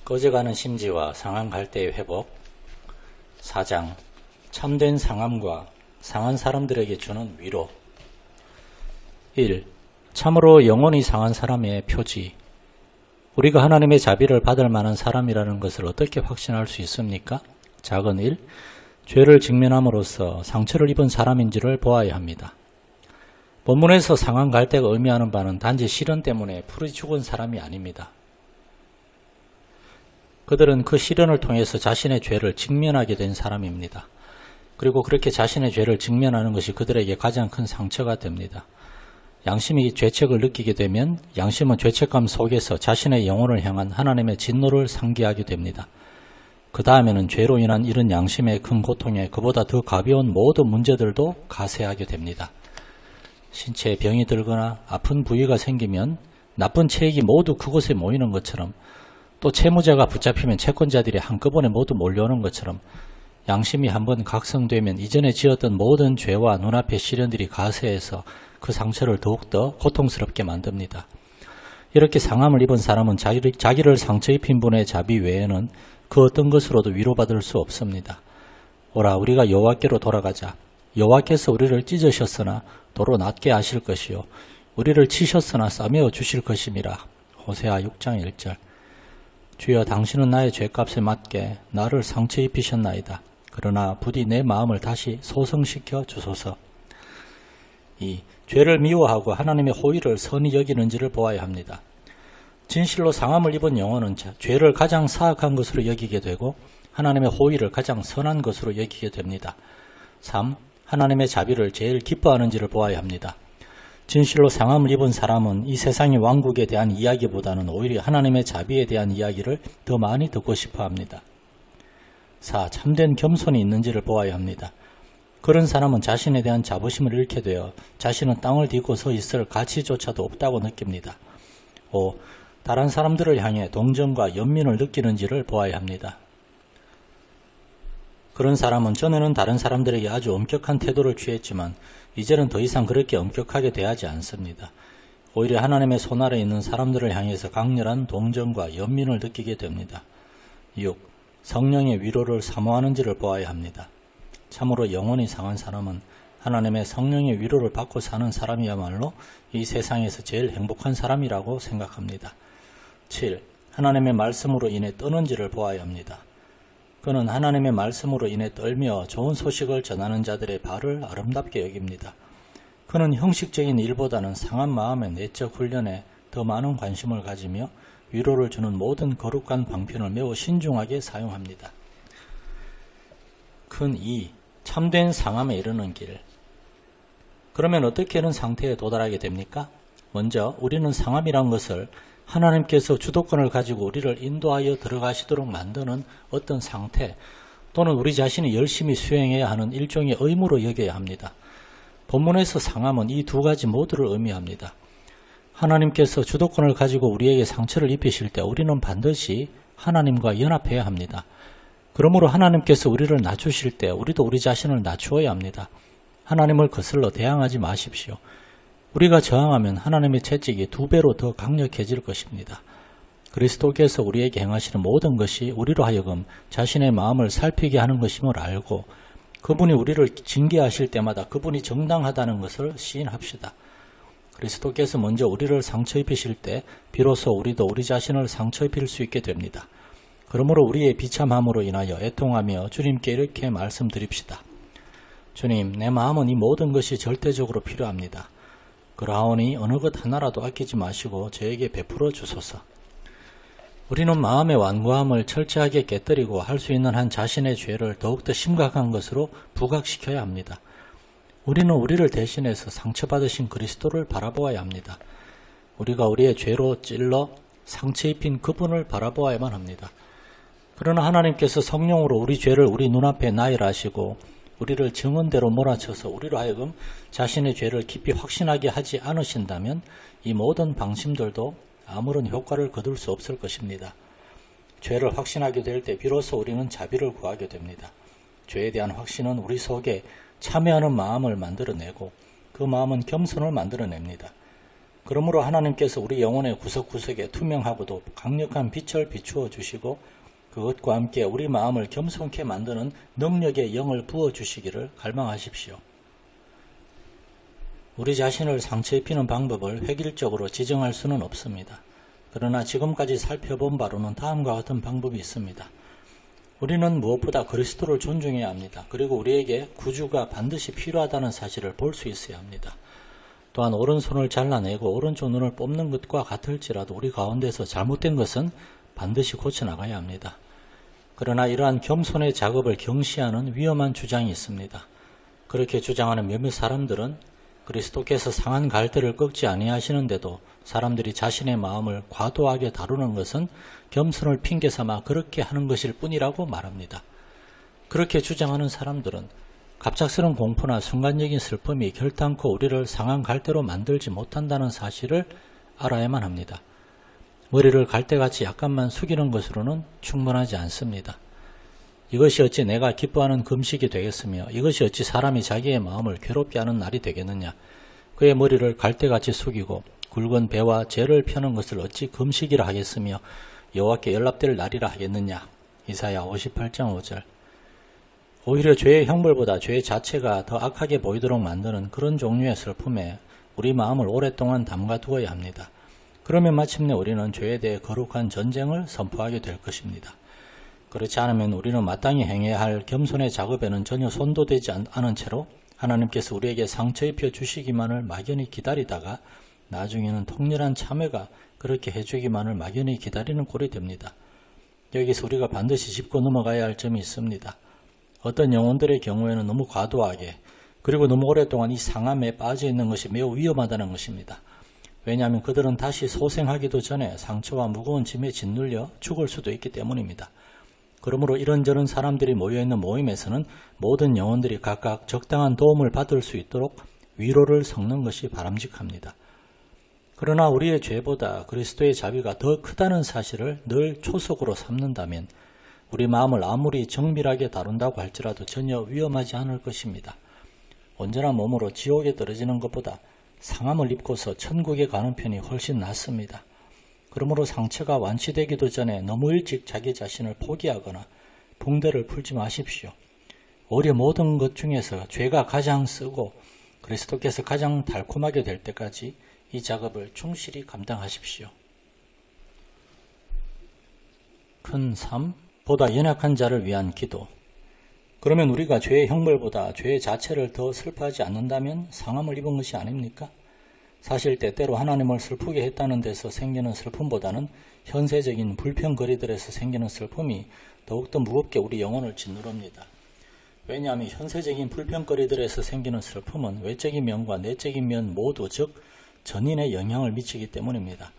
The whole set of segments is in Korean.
꺼져가는 심지와 상한 갈대의 회복. 4장 참된 상함과 상한 사람들에게 주는 위로. 1. 참으로 영혼이 상한 사람의 표지. 우리가 하나님의 자비를 받을 만한 사람이라는 것을 어떻게 확신할 수 있습니까? 작은 1. 죄를 직면함으로써 상처를 입은 사람인지를 보아야 합니다. 본문에서 상한 갈대가 의미하는 바는 단지 시련 때문에 풀이 죽은 사람이 아닙니다. 그들은 그 시련을 통해서 자신의 죄를 직면하게 된 사람입니다. 그리고 그렇게 자신의 죄를 직면하는 것이 그들에게 가장 큰 상처가 됩니다. 양심이 죄책을 느끼게 되면 양심은 죄책감 속에서 자신의 영혼을 향한 하나님의 진노를 상기하게 됩니다. 그 다음에는 죄로 인한 이런 양심의 큰 고통에 그보다 더 가벼운 모든 문제들도 가세하게 됩니다. 신체에 병이 들거나 아픈 부위가 생기면 나쁜 체액이 모두 그곳에 모이는 것처럼, 또 채무자가 붙잡히면 채권자들이 한꺼번에 모두 몰려오는 것처럼 양심이 한번 각성되면 이전에 지었던 모든 죄와 눈앞의 시련들이 가세해서 그 상처를 더욱더 고통스럽게 만듭니다. 이렇게 상함을 입은 사람은 자기를 상처 입힌 분의 자비 외에는 그 어떤 것으로도 위로받을 수 없습니다. 오라, 우리가 여호와께로 돌아가자. 여호와께서 우리를 찢으셨으나 도로 낫게 하실 것이요 우리를 치셨으나 싸매어 주실 것임이라. 호세아 6장 1절. 주여, 당신은 나의 죄값에 맞게 나를 상처 입히셨나이다. 그러나 부디 내 마음을 다시 소성시켜 주소서. 2. 죄를 미워하고 하나님의 호의를 선히 여기는지를 보아야 합니다. 진실로 상함을 입은 영혼은 죄를 가장 사악한 것으로 여기게 되고 하나님의 호의를 가장 선한 것으로 여기게 됩니다. 3. 하나님의 자비를 제일 기뻐하는지를 보아야 합니다. 진실로 상함을 입은 사람은 이 세상의 왕국에 대한 이야기보다는 오히려 하나님의 자비에 대한 이야기를 더 많이 듣고 싶어 합니다. 4. 참된 겸손이 있는지를 보아야 합니다. 그런 사람은 자신에 대한 자부심을 잃게 되어 자신은 땅을 딛고 서 있을 가치조차도 없다고 느낍니다. 5. 다른 사람들을 향해 동정과 연민을 느끼는지를 보아야 합니다. 그런 사람은 전에는 다른 사람들에게 아주 엄격한 태도를 취했지만 이제는 더 이상 그렇게 엄격하게 대하지 않습니다. 오히려 하나님의 손 아래 있는 사람들을 향해서 강렬한 동정과 연민을 느끼게 됩니다. 6. 성령의 위로를 사모하는지를 보아야 합니다. 참으로 영혼이 상한 사람은 하나님의 성령의 위로를 받고 사는 사람이야말로 이 세상에서 제일 행복한 사람이라고 생각합니다. 7. 하나님의 말씀으로 인해 떠는지를 보아야 합니다. 그는 하나님의 말씀으로 인해 떨며 좋은 소식을 전하는 자들의 발을 아름답게 여깁니다. 그는 형식적인 일보다는 상한 마음의 내적 훈련에 더 많은 관심을 가지며 위로를 주는 모든 거룩한 방편을 매우 신중하게 사용합니다. 큰 2. 참된 상함에 이르는 길. 그러면 어떻게 이런 상태에 도달하게 됩니까? 먼저 우리는 상함이란 것을 하나님께서 주도권을 가지고 우리를 인도하여 들어가시도록 만드는 어떤 상태 또는 우리 자신이 열심히 수행해야 하는 일종의 의무로 여겨야 합니다. 본문에서 상함은 이 두 가지 모두를 의미합니다. 하나님께서 주도권을 가지고 우리에게 상처를 입히실 때 우리는 반드시 하나님과 연합해야 합니다. 그러므로 하나님께서 우리를 낮추실 때 우리도 우리 자신을 낮추어야 합니다. 하나님을 거슬러 대항하지 마십시오. 우리가 저항하면 하나님의 채찍이 2배로 더 강력해질 것입니다. 그리스도께서 우리에게 행하시는 모든 것이 우리로 하여금 자신의 마음을 살피게 하는 것임을 알고 그분이 우리를 징계하실 때마다 그분이 정당하다는 것을 시인합시다. 그리스도께서 먼저 우리를 상처 입히실 때 비로소 우리도 우리 자신을 상처 입힐 수 있게 됩니다. 그러므로 우리의 비참함으로 인하여 애통하며 주님께 이렇게 말씀드립시다. 주님, 내 마음은 이 모든 것이 절대적으로 필요합니다. 그러하오니 어느 것 하나라도 아끼지 마시고 저에게 베풀어 주소서. 우리는 마음의 완고함을 철저하게 깨뜨리고 할 수 있는 한 자신의 죄를 더욱더 심각한 것으로 부각시켜야 합니다. 우리는 우리를 대신해서 상처받으신 그리스도를 바라보아야 합니다. 우리가 우리의 죄로 찔러 상처 입힌 그분을 바라보아야만 합니다. 그러나 하나님께서 성령으로 우리 죄를 우리 눈앞에 나열하시고 우리를 증언대로 몰아쳐서 우리로 하여금 자신의 죄를 깊이 확신하게 하지 않으신다면 이 모든 방침들도 아무런 효과를 거둘 수 없을 것입니다. 죄를 확신하게 될 때 비로소 우리는 자비를 구하게 됩니다. 죄에 대한 확신은 우리 속에 참여하는 마음을 만들어내고 그 마음은 겸손을 만들어냅니다. 그러므로 하나님께서 우리 영혼의 구석구석에 투명하고도 강력한 빛을 비추어 주시고 그것과 함께 우리 마음을 겸손케 만드는 능력의 영을 부어주시기를 갈망하십시오. 우리 자신을 상처 입히는 방법을 획일적으로 지정할 수는 없습니다. 그러나 지금까지 살펴본 바로는 다음과 같은 방법이 있습니다. 우리는 무엇보다 그리스도를 존중해야 합니다. 그리고 우리에게 구주가 반드시 필요하다는 사실을 볼 수 있어야 합니다. 또한 오른손을 잘라내고 오른쪽 눈을 뽑는 것과 같을지라도 우리 가운데서 잘못된 것은 반드시 고쳐나가야 합니다. 그러나 이러한 겸손의 작업을 경시하는 위험한 주장이 있습니다. 그렇게 주장하는 몇몇 사람들은 그리스도께서 상한 갈대를 꺾지 아니하시는데도 사람들이 자신의 마음을 과도하게 다루는 것은 겸손을 핑계삼아 그렇게 하는 것일 뿐이라고 말합니다. 그렇게 주장하는 사람들은 갑작스러운 공포나 순간적인 슬픔이 결단코 우리를 상한 갈대로 만들지 못한다는 사실을 알아야만 합니다. 머리를 갈대같이 약간만 숙이는 것으로는 충분하지 않습니다. 이것이 어찌 내가 기뻐하는 금식이 되겠으며 이것이 어찌 사람이 자기의 마음을 괴롭게 하는 날이 되겠느냐. 그의 머리를 갈대같이 숙이고 굵은 배와 재를 펴는 것을 어찌 금식이라 하겠으며 여호와께 연락될 날이라 하겠느냐. 이사야 58장 5절. 오히려 죄의 형벌보다 죄 자체가 더 악하게 보이도록 만드는 그런 종류의 슬픔에 우리 마음을 오랫동안 담가두어야 합니다. 그러면 마침내 우리는 죄에 대해 거룩한 전쟁을 선포하게 될 것입니다. 그렇지 않으면 우리는 마땅히 행해야 할 겸손의 작업에는 전혀 손도 대지 않은 채로 하나님께서 우리에게 상처 입혀 주시기만을 막연히 기다리다가 나중에는 통렬한 참회가 그렇게 해주기만을 막연히 기다리는 꼴이 됩니다. 여기서 우리가 반드시 짚고 넘어가야 할 점이 있습니다. 어떤 영혼들의 경우에는 너무 과도하게 그리고 너무 오랫동안 이 상함에 빠져 있는 것이 매우 위험하다는 것입니다. 왜냐하면 그들은 다시 소생하기도 전에 상처와 무거운 짐에 짓눌려 죽을 수도 있기 때문입니다. 그러므로 이런저런 사람들이 모여있는 모임에서는 모든 영혼들이 각각 적당한 도움을 받을 수 있도록 위로를 섞는 것이 바람직합니다. 그러나 우리의 죄보다 그리스도의 자비가 더 크다는 사실을 늘 초석으로 삼는다면 우리 마음을 아무리 정밀하게 다룬다고 할지라도 전혀 위험하지 않을 것입니다. 온전한 몸으로 지옥에 떨어지는 것보다 상함을 입고서 천국에 가는 편이 훨씬 낫습니다. 그러므로 상처가 완치되기도 전에 너무 일찍 자기 자신을 포기하거나 붕대를 풀지 마십시오. 오히려 모든 것 중에서 죄가 가장 쓰고 그리스도께서 가장 달콤하게 될 때까지 이 작업을 충실히 감당하십시오. 큰 삶, 보다 연약한 자를 위한 기도. 그러면 우리가 죄의 형벌보다 죄 자체를 더 슬퍼하지 않는다면 상함을 입은 것이 아닙니까? 사실 때때로 하나님을 슬프게 했다는 데서 생기는 슬픔보다는 현세적인 불평거리들에서 생기는 슬픔이 더욱더 무겁게 우리 영혼을 짓누릅니다. 왜냐하면 현세적인 불평거리들에서 생기는 슬픔은 외적인 면과 내적인 면 모두 즉 전인에 영향을 미치기 때문입니다.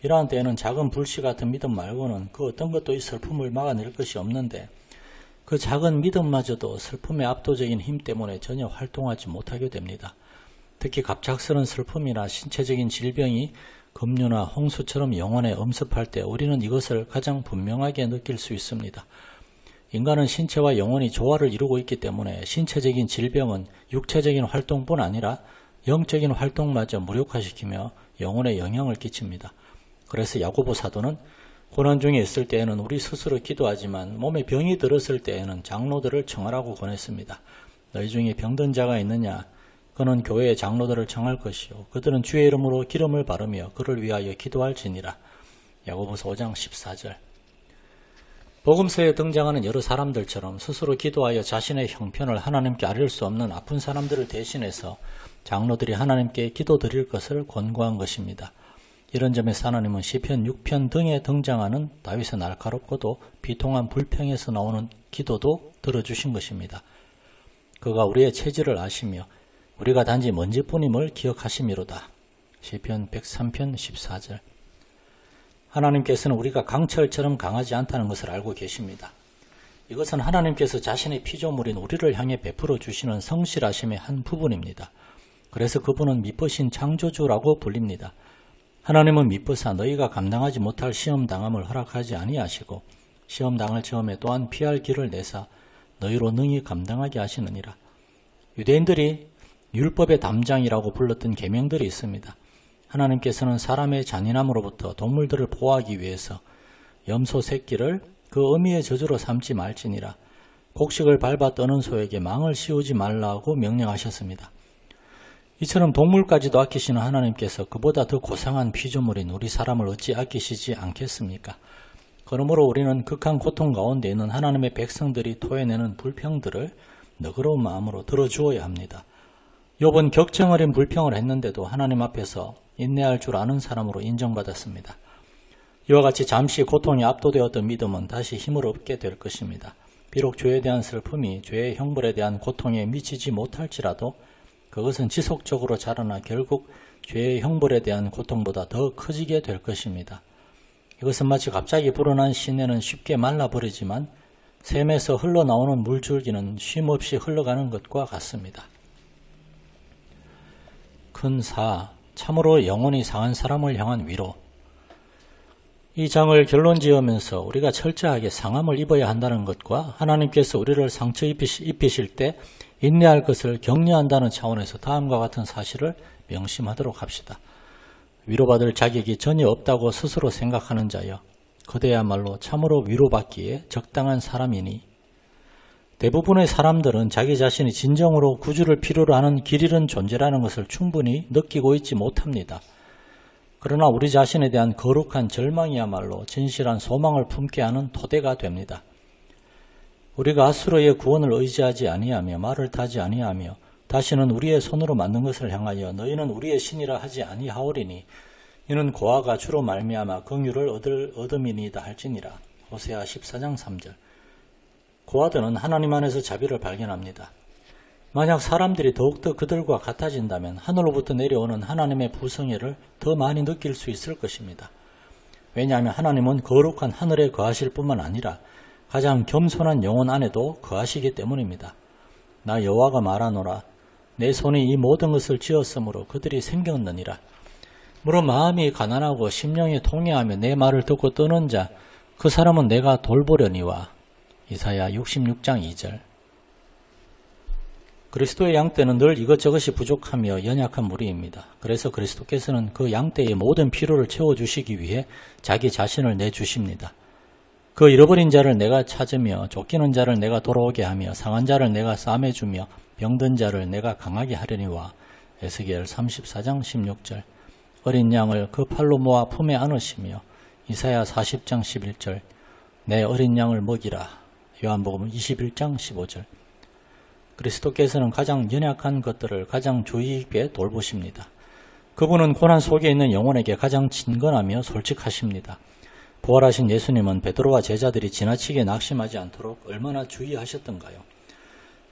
이러한 때에는 작은 불씨 같은 믿음 말고는 그 어떤 것도 이 슬픔을 막아낼 것이 없는데 그 작은 믿음마저도 슬픔의 압도적인 힘 때문에 전혀 활동하지 못하게 됩니다. 특히 갑작스러운 슬픔이나 신체적인 질병이 급류나 홍수처럼 영혼에 엄습할 때 우리는 이것을 가장 분명하게 느낄 수 있습니다. 인간은 신체와 영혼이 조화를 이루고 있기 때문에 신체적인 질병은 육체적인 활동뿐 아니라 영적인 활동마저 무력화시키며 영혼에 영향을 끼칩니다. 그래서 야고보 사도는 고난 중에 있을 때에는 우리 스스로 기도하지만 몸에 병이 들었을 때에는 장로들을 청하라고 권했습니다. 너희 중에 병든 자가 있느냐? 그는 교회의 장로들을 청할 것이요 그들은 주의 이름으로 기름을 바르며 그를 위하여 기도할지니라. 야고보서 5장 14절. 복음서에 등장하는 여러 사람들처럼 스스로 기도하여 자신의 형편을 하나님께 아릴 수 없는 아픈 사람들을 대신해서 장로들이 하나님께 기도드릴 것을 권고한 것입니다. 이런 점에서 하나님은 시편 6편 등에 등장하는 다윗의 날카롭고도 비통한 불평에서 나오는 기도도 들어주신 것입니다. 그가 우리의 체질을 아시며 우리가 단지 먼지뿐임을 기억하심이로다. 시편 103편 14절. 하나님께서는 우리가 강철처럼 강하지 않다는 것을 알고 계십니다. 이것은 하나님께서 자신의 피조물인 우리를 향해 베풀어 주시는 성실하심의 한 부분입니다. 그래서 그분은 미쁘신 창조주라고 불립니다. 하나님은 미쁘사 너희가 감당하지 못할 시험당함을 허락하지 아니하시고 시험당할 처음에 또한 피할 길을 내사 너희로 능히 감당하게 하시느니라. 유대인들이 율법의 담장이라고 불렀던 계명들이 있습니다. 하나님께서는 사람의 잔인함으로부터 동물들을 보호하기 위해서 염소 새끼를 그 어미의 저주로 삼지 말지니라. 곡식을 밟아 떠는 소에게 망을 씌우지 말라고 명령하셨습니다. 이처럼 동물까지도 아끼시는 하나님께서 그보다 더 고상한 피조물인 우리 사람을 어찌 아끼시지 않겠습니까? 그러므로 우리는 극한 고통 가운데 있는 하나님의 백성들이 토해내는 불평들을 너그러운 마음으로 들어주어야 합니다. 욥은 격정 어린 불평을 했는데도 하나님 앞에서 인내할 줄 아는 사람으로 인정받았습니다. 이와 같이 잠시 고통에 압도되었던 믿음은 다시 힘을 얻게 될 것입니다. 비록 죄에 대한 슬픔이 죄의 형벌에 대한 고통에 미치지 못할지라도 그것은 지속적으로 자라나 결국 죄의 형벌에 대한 고통보다 더 커지게 될 것입니다. 이것은 마치 갑자기 불어난 시내는 쉽게 말라버리지만 샘에서 흘러나오는 물줄기는 쉼없이 흘러가는 것과 같습니다. 큰 사, 참으로 영혼이 상한 사람을 향한 위로. 이 장을 결론 지으면서 우리가 철저하게 상함을 입어야 한다는 것과 하나님께서 우리를 상처 입히실 때 인내할 것을 격려한다는 차원에서 다음과 같은 사실을 명심하도록 합시다. 위로받을 자격이 전혀 없다고 스스로 생각하는 자여, 그대야말로 참으로 위로받기에 적당한 사람이니. 대부분의 사람들은 자기 자신이 진정으로 구주를 필요로 하는 길 잃은 존재라는 것을 충분히 느끼고 있지 못합니다. 그러나 우리 자신에 대한 거룩한 절망이야말로 진실한 소망을 품게 하는 토대가 됩니다. 우리가 아수르의 구원을 의지하지 아니하며 말을 타지 아니하며 다시는 우리의 손으로 만든 것을 향하여 너희는 우리의 신이라 하지 아니하오리니 이는 고아가 주로 말미암아 긍휼을 얻음이니이다 할지니라. 호세아 14장 3절. 고아들은 하나님 안에서 자비를 발견합니다. 만약 사람들이 더욱더 그들과 같아진다면 하늘로부터 내려오는 하나님의 부성애를 더 많이 느낄 수 있을 것입니다. 왜냐하면 하나님은 거룩한 하늘에 거하실 뿐만 아니라 가장 겸손한 영혼 안에도 거하시기 때문입니다. 나 여호와가 말하노라. 내 손이 이 모든 것을 지었으므로 그들이 생겼느니라. 물론 마음이 가난하고 심령이 통해하며 내 말을 듣고 떠는 자, 그 사람은 내가 돌보려니와. 이사야 66장 2절. 그리스도의 양떼는 늘 이것저것이 부족하며 연약한 무리입니다. 그래서 그리스도께서는 그 양떼의 모든 필요를 채워주시기 위해 자기 자신을 내주십니다. 그 잃어버린 자를 내가 찾으며 쫓기는 자를 내가 돌아오게 하며 상한 자를 내가 싸매주며 병든 자를 내가 강하게 하려니와. 에스겔 34장 16절. 어린 양을 그 팔로 모아 품에 안으시며. 이사야 40장 11절. 내 어린 양을 먹이라. 요한복음 21장 15절. 그리스도께서는 가장 연약한 것들을 가장 주의 깊게 돌보십니다. 그분은 고난 속에 있는 영혼에게 가장 친근하며 솔직하십니다. 부활하신 예수님은 베드로와 제자들이 지나치게 낙심하지 않도록 얼마나 주의하셨던가요?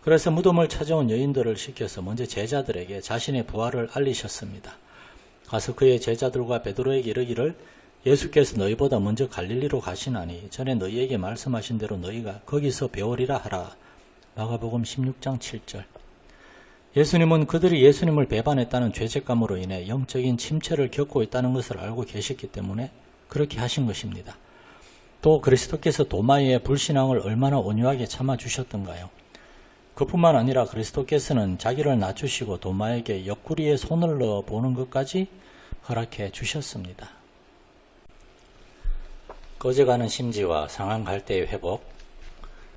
그래서 무덤을 찾아온 여인들을 시켜서 먼저 제자들에게 자신의 부활을 알리셨습니다. 가서 그의 제자들과 베드로에게 이르기를 예수께서 너희보다 먼저 갈릴리로 가시나니 전에 너희에게 말씀하신 대로 너희가 거기서 배우리라 하라. 마가복음 16장 7절. 예수님은 그들이 예수님을 배반했다는 죄책감으로 인해 영적인 침체를 겪고 있다는 것을 알고 계셨기 때문에 그렇게 하신 것입니다. 또 그리스도께서 도마의 불신앙을 얼마나 온유하게 참아주셨던가요? 그뿐만 아니라 그리스도께서는 자기를 낮추시고 도마에게 옆구리에 손을 넣어 보는 것까지 허락해 주셨습니다. 꺼져가는 심지와 상한 갈대의 회복,